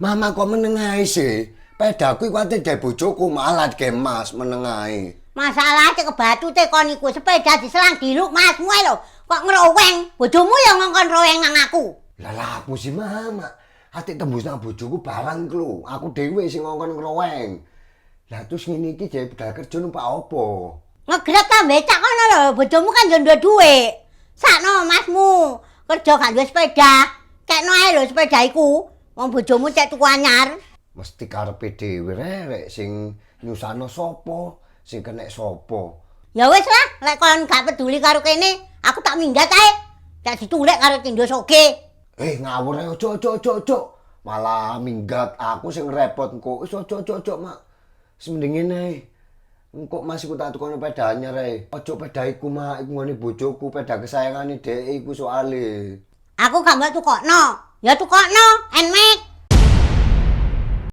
Mama kok meneng ae sih? Pedaku iku ate dhewe bojoku malah Mas meneng ae. Masalah cek batu teh kon iku sepeda diselang diluk masmu ae lho. Kok ngeroweng? Bojomu ya ngongkon roweng nang aku. Lah aku sih Mama. Ate tembus nang bojoku barang ku. Aku dhewe sing ngongkon ngroweng. Lah terus ngene iki dhewe budal kerja numpak opo? Ngegrek ta becak kono lho, bojomu kan yo duwe dhuwit. Sakno masmu, kerja gak duwe sepeda. Kekno ae lho sepeda iku. Wong bojomu cek tuku anyar. Mesti karepe dhewe rek sing nyusano sapa, sing kenek sapa. Ya wis lah, lek kon gak peduli karo kene, aku tak minggat ae. Tak ditulek karo Tindo Soge. Ngawur ae ojo. Malah minggat aku sing repot engko. Wis ojo, Mak. Semending ngene ae. Engko Mas iku tak tukono peda anyar ae. Ojo peda iku, Mak. Iku ngene bojoku, peda kesayangane dhek iku soale. Aku gak mau tukokno. Ya tukokno, enmek.